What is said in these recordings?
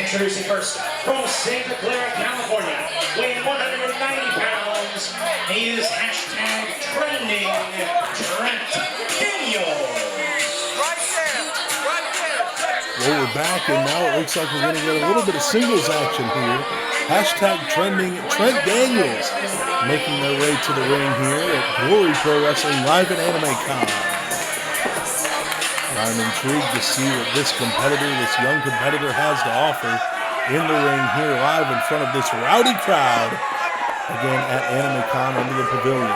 Introducing first from Santa Clara, California, weighing 190 pounds, he is #trending Trent Daniels. Well, we're back, and now it looks like we're going to get a little bit of singles action here. #trending Trent Daniels making their way to the ring here at Glory Pro Wrestling live at Anime Con. I'm intrigued to see what this young competitor has to offer in the ring here live in front of this rowdy crowd again at Anime Con under the pavilion.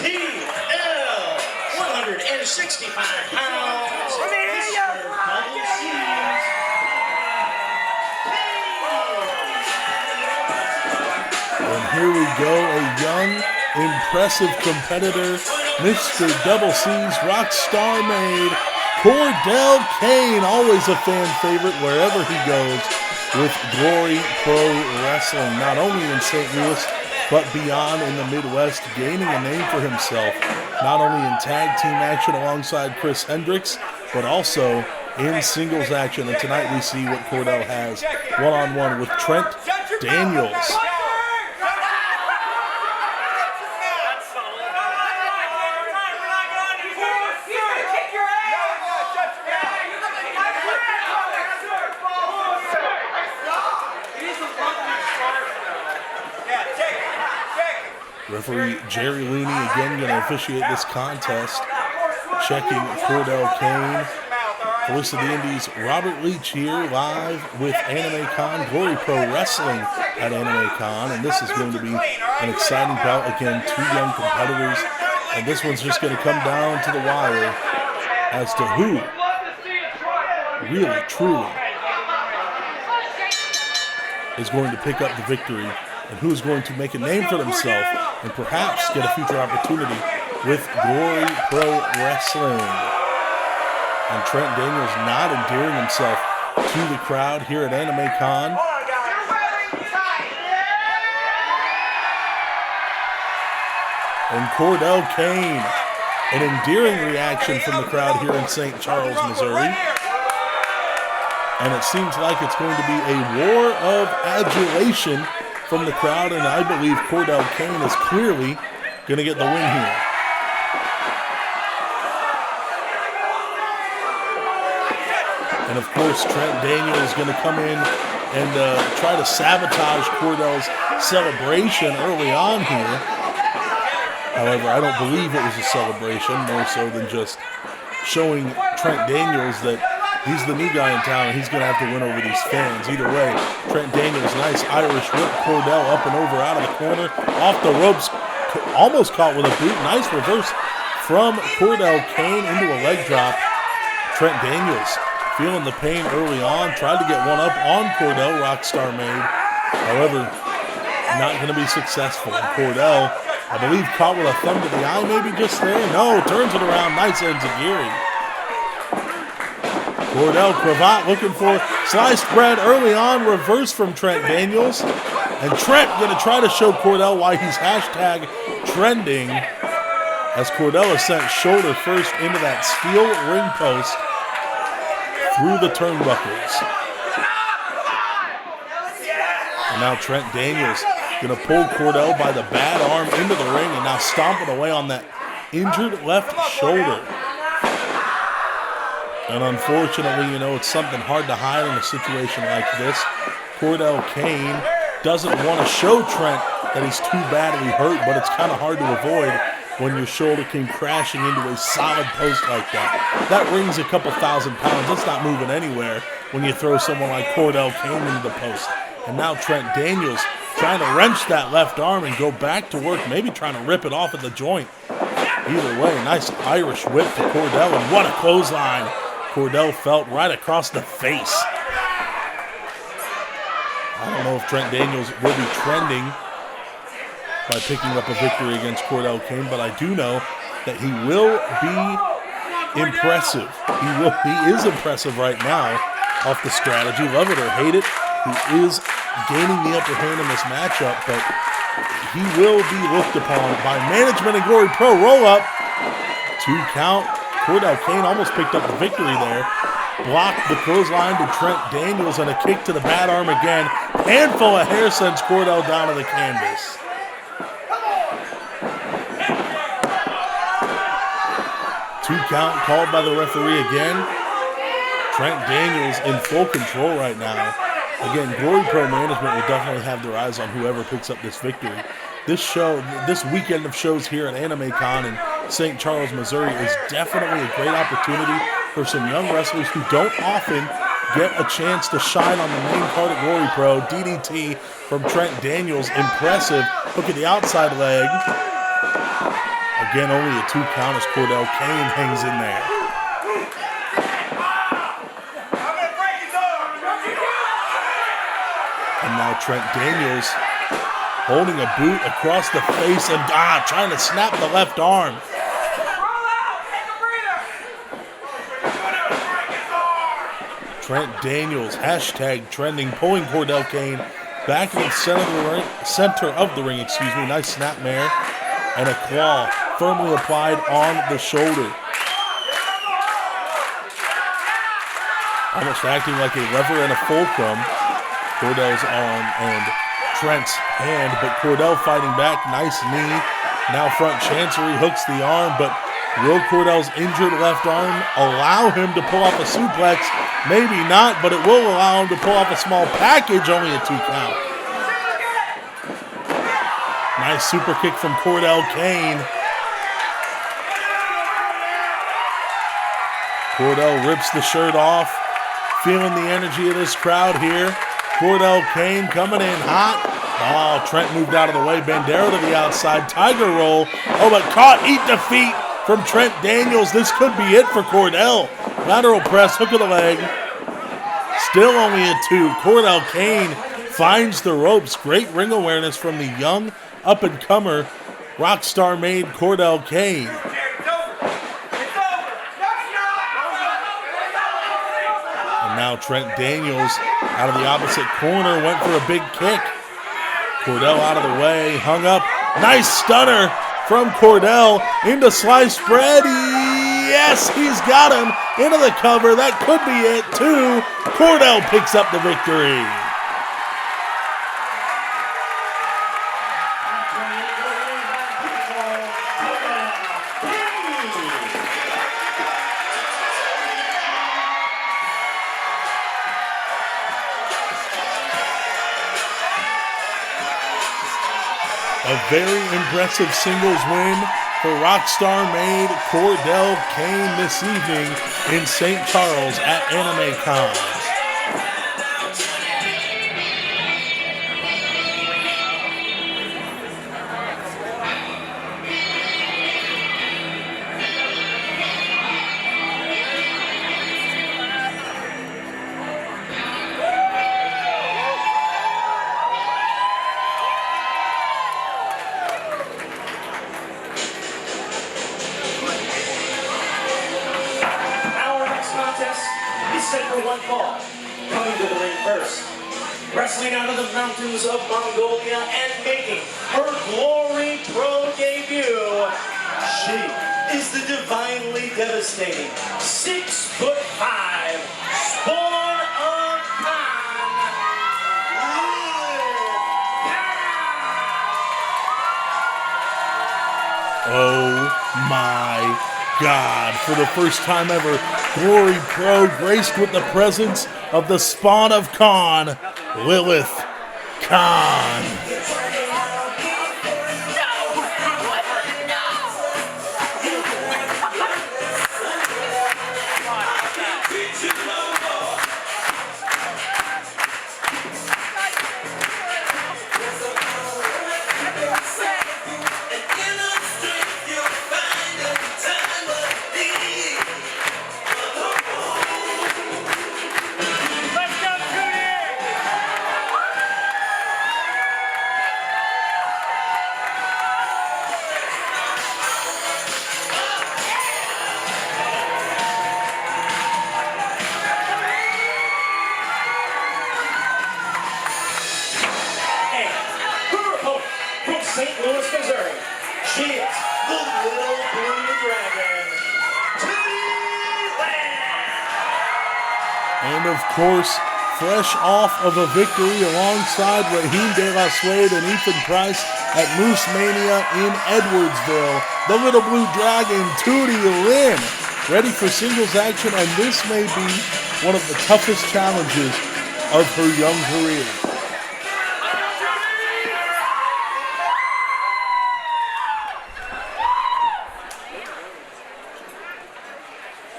STL, 165 pounds. And here we go, a young, impressive competitor, Mr. Double C's Rockstar Made, Cordell Cain, always a fan favorite wherever he goes with Glory Pro Wrestling, not only in St. Louis, but beyond in the Midwest, gaining a name for himself, not only in tag team action alongside Chris Hendricks, but also in singles action. And tonight we see what Cordell has one-on-one with Trent Daniels. Referee Jerry Looney again going to officiate this contest, checking Cordell Cain. Voice of the Indies, Robert Leach here live with Anime Con, Glory Pro Wrestling at Anime Con, and this is going to be an exciting bout. Again, two young competitors, and this one's just going to come down to the wire as to who really, truly is going to pick up the victory and who is going to make a name for themselves and perhaps get a future opportunity with Glory Pro Wrestling. And Trent Daniels not endearing himself to the crowd here at Anime Con. And Cordell Cain, an endearing reaction from the crowd here in St. Charles, Missouri. And it seems like it's going to be a war of adulation from the crowd, and I believe Cordell Cain is clearly going to get the win here. And of course, Trent Daniels is going to come in and try to sabotage Cordell's celebration early on here. However, I don't believe it was a celebration, more so than just showing Trent Daniels that he's the new guy in town and he's going to have to win over these fans. Either way, Trent Daniels, nice Irish whip, Cordell up and over out of the corner, off the ropes, almost caught with a boot. Nice reverse from Cordell Cain into a leg drop. Trent Daniels feeling the pain early on, tried to get one up on Cordell, Rockstar Made. However, not going to be successful. And Cordell, I believe, caught with a thumb to the eye, maybe just there. No, turns it around, nice enziguri. Cordell cravat looking for sliced bread early on, reverse from Trent Daniels. And Trent going to try to show Cordell why he's #trending as Cordell is sent shoulder first into that steel ring post through the turnbuckles. And now Trent Daniels going to pull Cordell by the bad arm into the ring and now stomping away on that injured left shoulder. And unfortunately, it's something hard to hide in a situation like this. Cordell Cain doesn't want to show Trent that he's too badly hurt, but it's kind of hard to avoid when your shoulder came crashing into a solid post like that. That rings a couple thousand pounds. It's not moving anywhere when you throw someone like Cordell Cain into the post. And now Trent Daniels trying to wrench that left arm and go back to work, maybe trying to rip it off at the joint. Either way, nice Irish whip to Cordell, and what a clothesline. Cordell felt right across the face. I don't know if Trent Daniels will be trending by picking up a victory against Cordell Cain, but I do know that he will be impressive. He is impressive right now off the strategy. Love it or hate it, he is gaining the upper hand in this matchup, but he will be looked upon by management and Glory Pro. Roll up, 2 count. Cordell Cain almost picked up the victory there. Blocked the clothesline to Trent Daniels and a kick to the bad arm again. Handful of hair sends Cordell down to the canvas. Two count called by the referee again. Trent Daniels in full control right now. Again, Glory Pro management will definitely have their eyes on whoever picks up this victory. This weekend of shows here at Anime Con in St. Charles, Missouri is definitely a great opportunity for some young wrestlers who don't often get a chance to shine on the main card at Glory Pro. DDT from Trent Daniels, impressive. Look at the outside leg. Again, only a 2 count as Cordell Cain hangs in there. And now Trent Daniels holding a boot across the face and trying to snap the left arm. Trent Daniels, hashtag trending, pulling Cordell Cain back in the center of the ring. Nice snapmare and a claw firmly applied on the shoulder. Almost acting like a lever and a fulcrum. Cordell's arm and Trent's hand, but Cordell fighting back. Nice knee. Now front chancery, hooks the arm, but will Cordell's injured left arm allow him to pull off a suplex? Maybe not, but it will allow him to pull off a small package, only a 2 count. Nice super kick from Cordell Cain. Cordell rips the shirt off, feeling the energy of this crowd here. Cordell Cain coming in hot. Oh, Trent moved out of the way. Bandera to the outside. Tiger roll. Oh, but caught. Eat defeat from Trent Daniels. This could be it for Cordell. Lateral press. Hook of the leg. Still only a 2. Cordell Cain finds the ropes. Great ring awareness from the young up-and-comer rockstar made Cordell Cain. And now Trent Daniels out of the opposite corner, went for a big kick. Cordell out of the way, hung up. Nice stunner from Cordell into sliced bread. Yes, he's got him into the cover. That could be it, too. Cordell picks up the victory. A very impressive singles win for rockstar-made Cordell Cain this evening in St. Charles at Anime Con. Set for one fall. Coming to the ring first. Wrestling out of the mountains of Mongolia and making her Glory Pro debut. She is the divinely devastating 6'5" spawn of Cain. Oh my God, for the first time ever, Glory Pro graced with the presence of the spawn of Cain, Lilith Cain. And of course, fresh off of a victory alongside Raheem De La Suede and Ethan Price at Moose Mania in Edwardsville, the Little Blue Dragon, Tootie Lynn, ready for singles action, and this may be one of the toughest challenges of her young career.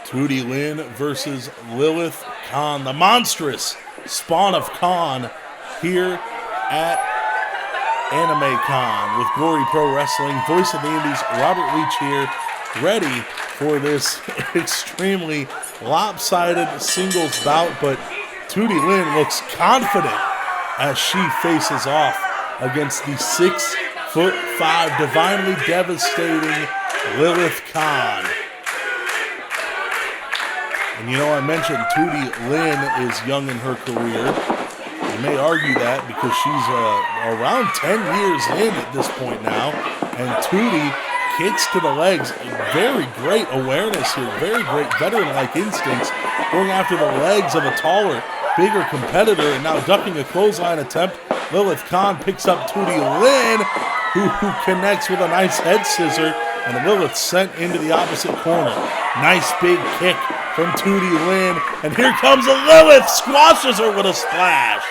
Tootie Lynn versus Lilith Cain, the monstrous spawn of Cain, here at Anime Con with Glory Pro Wrestling. Voice of the Indies, Robert Leach here, ready for this extremely lopsided singles bout, but Tootie Lynn looks confident as she faces off against the 6'5", divinely devastating Lilith Cain. And you know, I mentioned Tootie Lynn is young in her career. You may argue that because she's around 10 years in at this point now. And Tootie kicks to the legs. Very great awareness here. Very great veteran-like instincts. Going after the legs of a taller, bigger competitor. And now ducking a clothesline attempt. Lilith Cain picks up Tootie Lynn, who connects with a nice head scissor. And Lilith sent into the opposite corner. Nice big kick from Tootie Lynn. And here comes Lilith. Squashes her with a splash.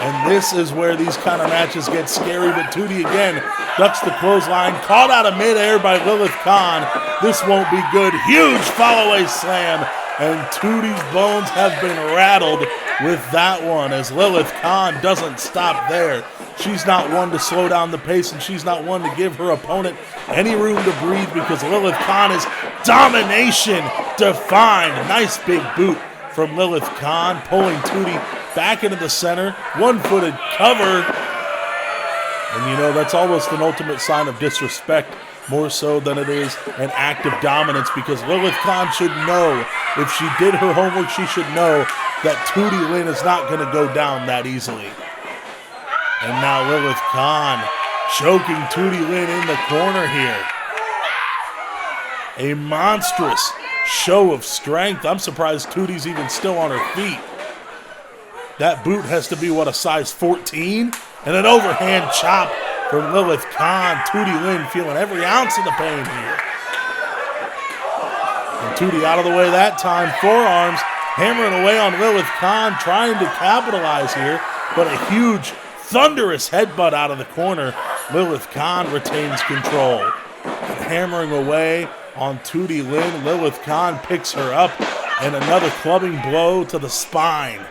And this is where these kind of matches get scary. But Tootie again ducks the clothesline. Caught out of midair by Lilith Cain. This won't be good. Huge follow-away slam. And Tootie's bones have been rattled with that one, as Lilith Cain doesn't stop there. She's not one to slow down the pace, and she's not one to give her opponent any room to breathe, because Lilith Cain is domination defined. Nice big boot from Lilith Cain, pulling Tootie back into the center. One-footed cover. And you know, that's almost an ultimate sign of disrespect, more so than it is an act of dominance, because Lilith Cain should know, if she did her homework, she should know that Tootie Lynn is not going to go down that easily. And now Lilith Cain choking Tootie Lynn in the corner here. A monstrous show of strength. I'm surprised Tootie's even still on her feet. That boot has to be, what, a size 14? And an overhand chop from Lilith Cain. Tootie Lynn feeling every ounce of the pain here. And Tootie out of the way that time. Forearms hammering away on Lilith Cain, trying to capitalize here. But a huge, thunderous headbutt out of the corner. Lilith Cain retains control. And hammering away on Tootie Lynn. Lilith Cain picks her up. And another clubbing blow to the spine.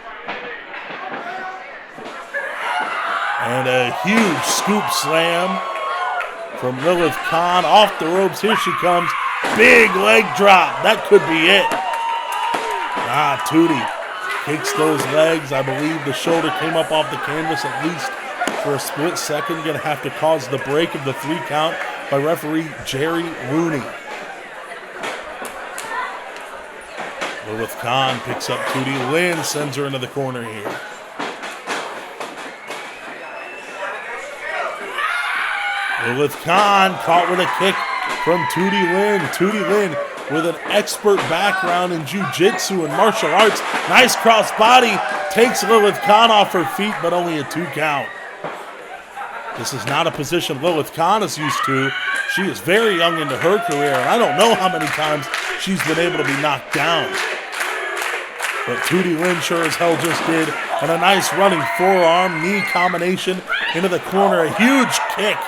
And a huge scoop slam from Lilith Cain off the ropes. Here she comes. Big leg drop. That could be it. Tootie kicks those legs. I believe the shoulder came up off the canvas at least for a split second. Going to have to cause the break of the 3 count by referee Jerry Rooney. Lilith Cain picks up Tootie Lynn, sends her into the corner here. Lilith Cain caught with a kick from Tootie Lynn. Tootie Lynn with an expert background in jiu-jitsu and martial arts. Nice cross body. Takes Lilith Cain off her feet, but only a 2 count. This is not a position Lilith Cain is used to. She is very young into her career, and I don't know how many times she's been able to be knocked down. But Tootie Lynn sure as hell just did. And a nice running forearm knee combination into the corner. A huge kick.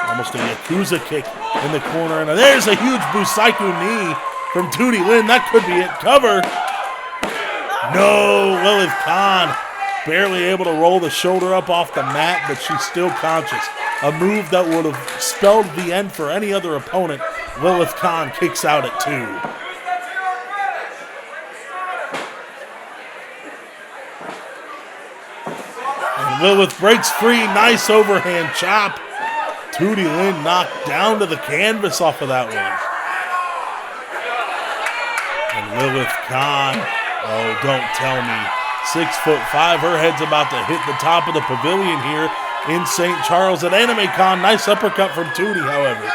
Almost a Yakuza kick in the corner. And there's a huge Busaiku knee from Tootie Lynn. That could be it. Cover. No, Lilith Cain barely able to roll the shoulder up off the mat, but she's still conscious. A move that would have spelled the end for any other opponent. Lilith Cain kicks out at 2. And Lilith breaks free. Nice overhand chop. Tootie Lynn knocked down to the canvas off of that one. And Lilith Cain, oh, don't tell me. 6'5", her head's about to hit the top of the pavilion here in St. Charles at Anime Con. Nice uppercut from Tootie, however.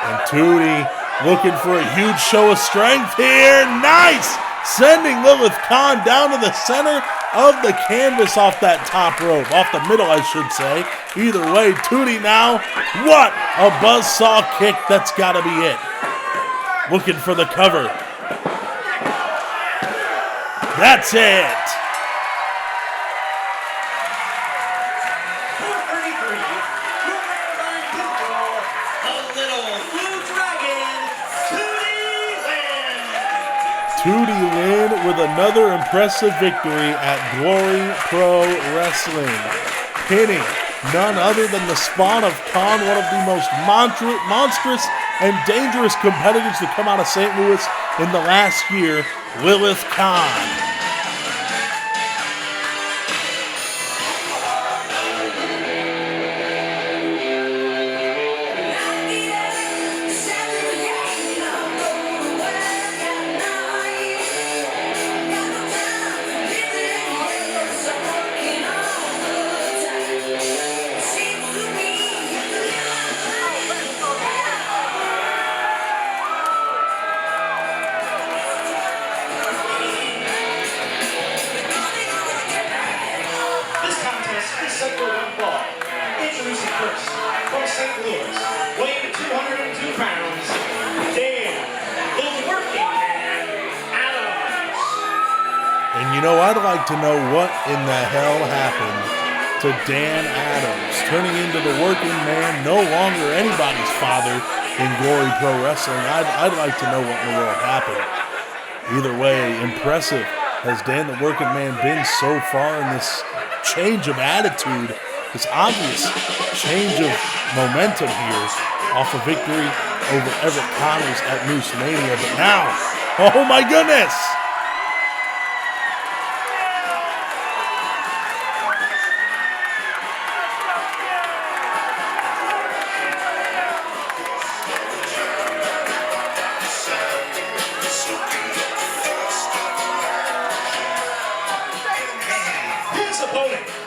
And Tootie looking for a huge show of strength here. Nice! Sending Lilith Cain down to the center of the canvas off that top rope. Off the middle, I should say. Either way, Tootie now. What a buzzsaw kick. That's got to be it. Looking for the cover. That's it. 433, a little blue dragon, Tootie Lynn. Tootie Lynn with another impressive victory at Glory Pro Wrestling. Pinning none other than the spawn of Cain, one of the most monstrous and dangerous competitors to come out of St. Louis in the last year, Lilith Cain. Introducing first, from St. Louis, weighing 202 pounds, Dan, the working man, Adams. And you know, I'd like to know what in the hell happened to Dan Adams, turning into the working man, no longer anybody's father in Glory Pro Wrestling. I'd like to know what in the world happened. Either way, impressive has Dan the working man been so far in this change of attitude, this obvious change of momentum here off a victory over Everett Connors at Moose Mania. But now, oh my goodness!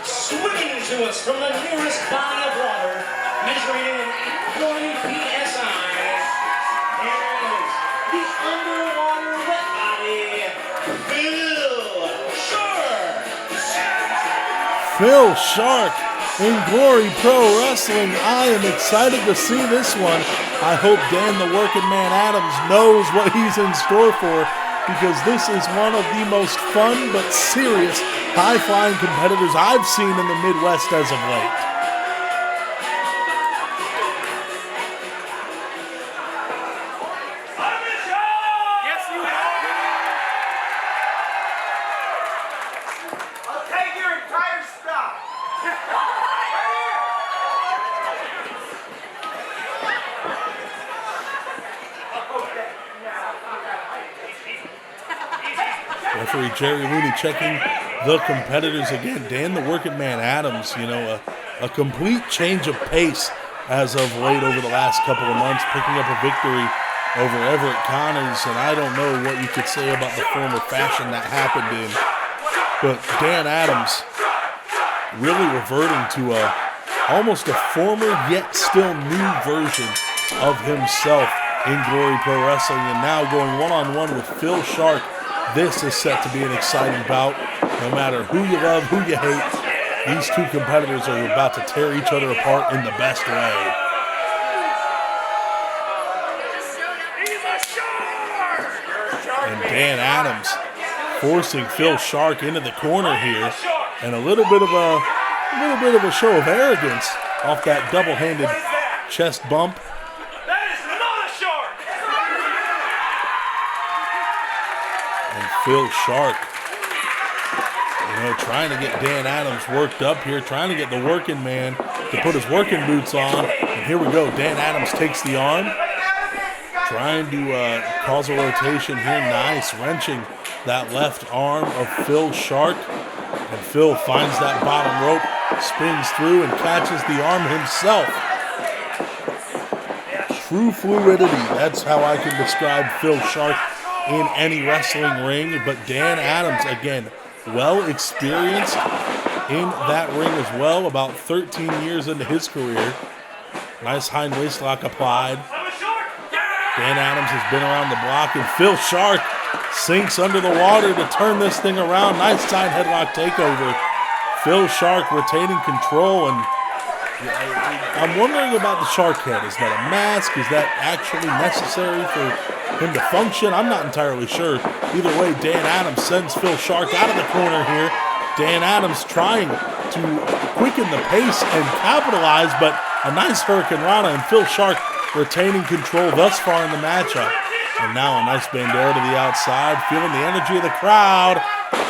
Swimming into us from the nearest body of water, measuring in 40 psi. Here is the underwater wet body, Phil Shark in Glory Pro Wrestling. I am excited to see this one. I hope Dan the Working Man Adams knows what he's in store for, because this is one of the most fun but serious high-flying competitors I've seen in the Midwest as of late. Yes, you have. I'll take your entire stock. Referee Jerry Looney checking the competitors again. Dan the Working Man Adams, you know, a complete change of pace as of late over the last couple of months, picking up a victory over Everett Connors. And I don't know what you could say about the former fashion that happened in, but Dan Adams really reverting to almost a former yet still new version of himself in Glory Pro Wrestling, and now going one-on-one with Phil Shark. This is set to be an exciting bout. No matter who you love, who you hate, these two competitors are about to tear each other apart in the best way. And Dan Adams forcing Phil Shark into the corner here, and a little bit of a show of arrogance off that double-handed chest bump. And Phil Shark, you know, trying to get Dan Adams worked up here, trying to get the working man to put his working boots on. And here we go. Dan Adams takes the arm, trying to cause a rotation here. Nice, wrenching that left arm of Phil Shark. And Phil finds that bottom rope, spins through, and catches the arm himself. True fluidity. That's how I can describe Phil Shark in any wrestling ring. But Dan Adams, again, well experienced in that ring as well, about 13 years into his career. Nice hind waist lock applied. Dan Adams has been around the block, and Phil Shark sinks under the water to turn this thing around. Nice side headlock takeover. Phil Shark retaining control, and I'm wondering about the shark head. Is that a mask? Is that actually necessary for him to function? I'm not entirely sure. Either way, Dan Adams sends Phil Shark out of the corner here. Dan Adams trying to quicken the pace and capitalize, but a nice Hurricane Rana, and Phil Shark retaining control thus far in the matchup. And now a nice Bandera to the outside, feeling the energy of the crowd.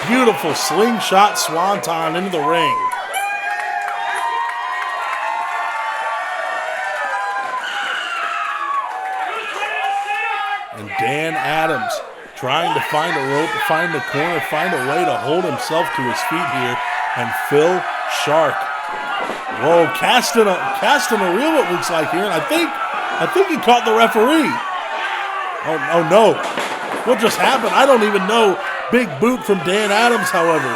Beautiful slingshot swanton into the ring. And Dan Adams trying to find a rope, find the corner, find a way to hold himself to his feet here. And Phil Shark, whoa, casting a reel it looks like here. And I think he caught the referee. Oh no. What just happened? I don't even know. Big boot from Dan Adams, however.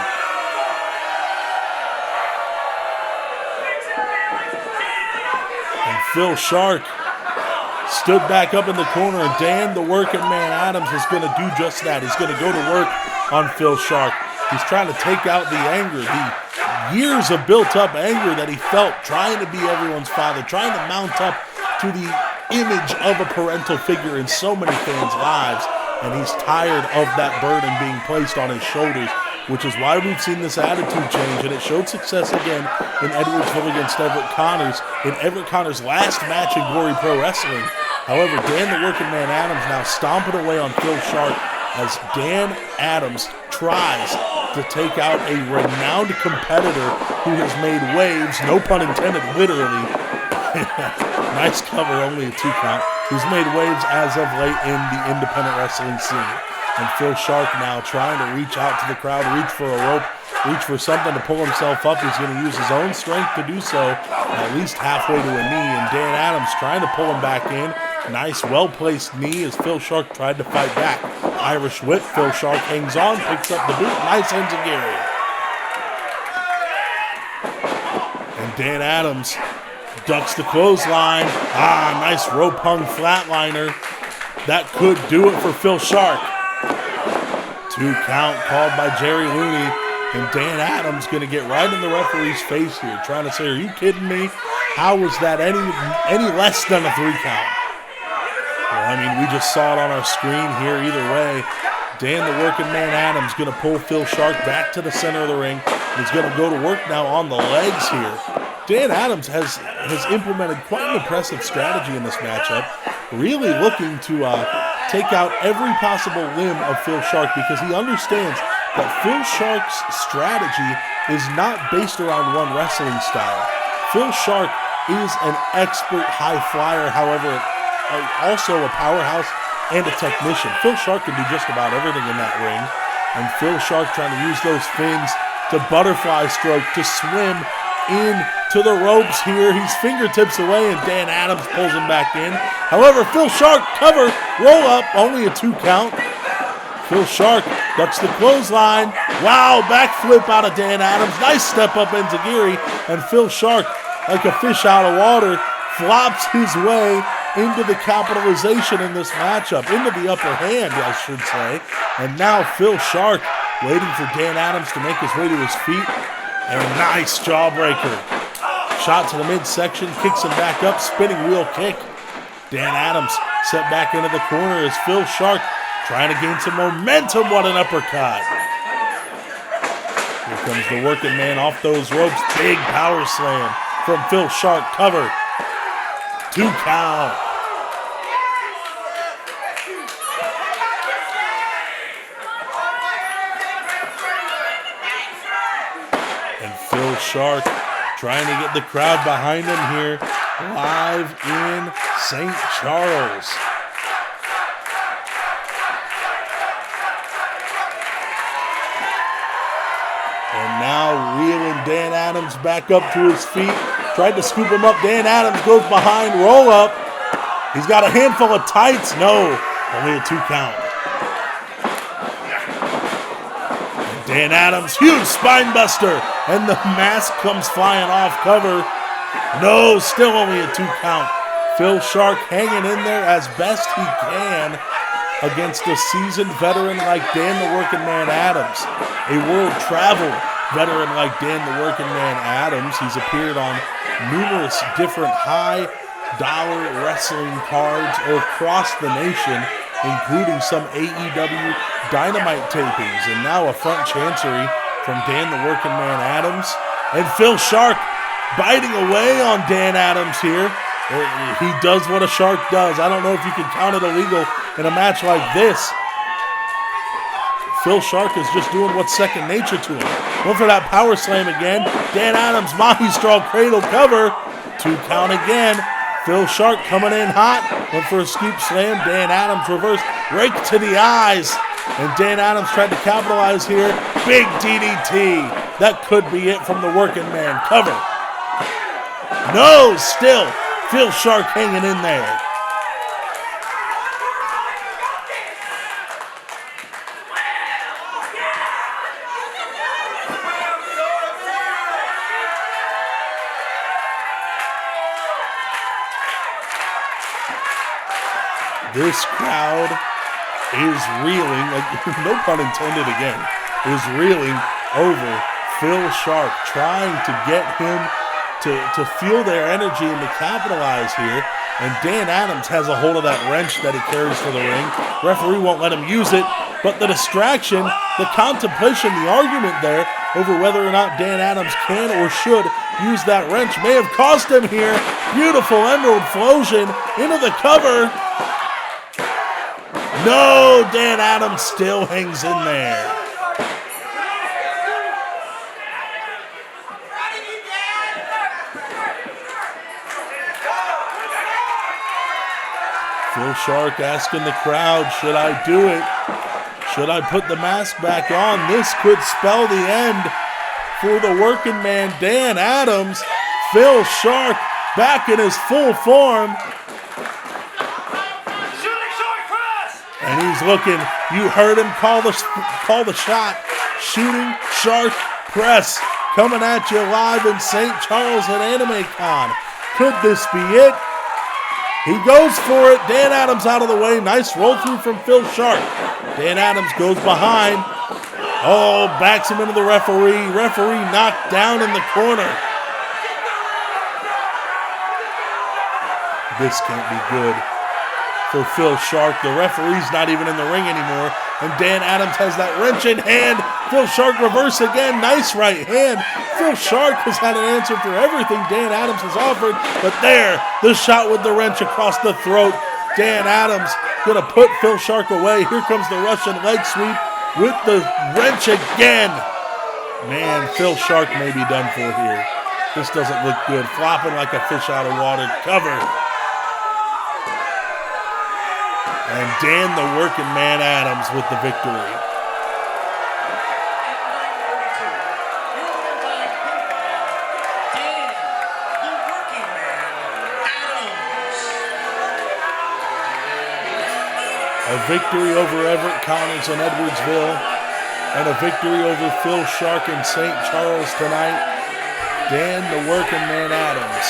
And Phil Shark stood back up in the corner, and Dan the Working Man Adams is going to do just that. He's going to go to work on Phil Shark. He's trying to take out the anger, the years of built-up anger that he felt trying to be everyone's father, trying to mount up to the image of a parental figure in so many fans' lives, and he's tired of that burden being placed on his shoulders, which is why we've seen this attitude change, and it showed success again in Edwardsville against Everett Connors, in Everett Connors' last match in Glory Pro Wrestling. However, Dan the Working Man Adams now stomping away on Phil Shark as Dan Adams tries to take out a renowned competitor who has made waves, no pun intended, literally. Nice cover, only a 2 count. Who's made waves as of late in the independent wrestling scene. And Phil Shark now trying to reach out to the crowd, reach for a rope, reach for something to pull himself up. He's going to use his own strength to do so, at least halfway to a knee. And Dan Adams trying to pull him back in. Nice, well-placed knee as Phil Shark tried to fight back. Irish whip, Phil Shark hangs on, picks up the boot. Nice enziguri. And Dan Adams ducks the clothesline. Nice rope hung flatliner. That could do it for Phil Shark. 2 count called by Jerry Looney. And Dan Adams going to get right in the referee's face here, trying to say, are you kidding me? How was that any less than a 3 count? Well, I mean, we just saw it on our screen here. Either way, Dan the Working Man Adams going to pull Phil Shark back to the center of the ring. He's going to go to work now on the legs here. Dan Adams has implemented quite an impressive strategy in this matchup, really looking to take out every possible limb of Phil Shark, because he understands that Phil Shark's strategy is not based around one wrestling style. Phil Shark is an expert high flyer, however, also a powerhouse and a technician. Phil Shark can do just about everything in that ring, and Phil Shark trying to use those fins to butterfly stroke, to swim in to the ropes here. He's fingertips away, and Dan Adams pulls him back in. However, Phil Shark cover, roll up, only a 2 count. Phil Shark ducks the clothesline. Wow, backflip out of Dan Adams. Nice step up enziguri, and Phil Shark, like a fish out of water, flops his way into the capitalization in this matchup, into the upper hand, I should say. And now Phil Shark waiting for Dan Adams to make his way to his feet. And a nice jawbreaker. Shot to the midsection, kicks him back up, spinning wheel kick. Dan Adams set back into the corner as Phil Shark trying to gain some momentum. What an uppercut. Here comes the Working Man off those ropes. Big power slam from Phil Shark. Cover. 2 count. Phil Shark trying to get the crowd behind him here, live in St. Charles. And now reeling Dan Adams back up to his feet. Tried to scoop him up. Dan Adams goes behind, roll up. He's got a handful of tights. No, only a 2 count. Dan Adams, huge spine buster, and the mask comes flying off cover. No, still only a 2 count. Phil Shark hanging in there as best he can against a seasoned veteran like Dan the Working Man Adams, a world-traveled veteran like Dan the Working Man Adams. He's appeared on numerous different high-dollar wrestling cards across the nation, including some AEW Dynamite tapings, and now a front chancery from Dan the Working Man Adams. And Phil Shark biting away on Dan Adams here. He does what a shark does. I don't know if you can count it illegal in a match like this. Phil Shark is just doing what's second nature to him. Going for that power slam again. Dan Adams, Mahi Straw cradle cover. 2 count again. Phil Shark coming in hot. Went for a scoop slam. Dan Adams reverse rake to the eyes. And Dan Adams tried to capitalize here. Big DDT. That could be it from the Working Man. Cover. No, still. Phil Shark hanging in there. This crowd is reeling, no pun intended again, is reeling over Phil Shark, trying to get him to feel their energy and to capitalize here. And Dan Adams has a hold of that wrench that he carries to the ring. Referee won't let him use it, but the distraction, the contemplation, the argument there over whether or not Dan Adams can or should use that wrench may have cost him here. Beautiful Emerald Flosion into the cover. No, Dan Adams still hangs in there. Phil Shark asking the crowd, should I do it? Should I put the mask back on? This could spell the end for the Working Man, Dan Adams. Phil Shark back in his full form. And he's looking, you heard him call the shot. Shooting Shark Press coming at you live in St. Charles at Anime Con. Could this be it? He goes for it. Dan Adams out of the way. Nice roll through from Phil Shark. Dan Adams goes behind. Oh, backs him into the referee. Referee knocked down in the corner. This can't be good for Phil Shark. The referee's not even in the ring anymore. And Dan Adams has that wrench in hand. Phil Shark reverse again. Nice right hand. Phil Shark has had an answer for everything Dan Adams has offered. But there, the shot with the wrench across the throat. Dan Adams going to put Phil Shark away. Here comes the Russian leg sweep with the wrench again. Man, Phil Shark may be done for here. This doesn't look good. Flopping like a fish out of water. Cover. And Dan the Working Man Adams with the victory. A victory over Everett Connors in Edwardsville, and a victory over Phil Shark in St. Charles tonight. Dan the Working Man Adams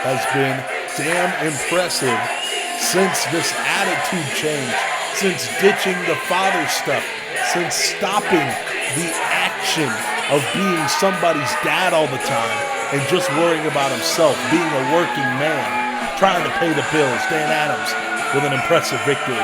has been damn impressive since this attitude change, since ditching the father stuff, since stopping the action of being somebody's dad all the time and just worrying about himself, being a working man, trying to pay the bills. Dan Adams with an impressive victory.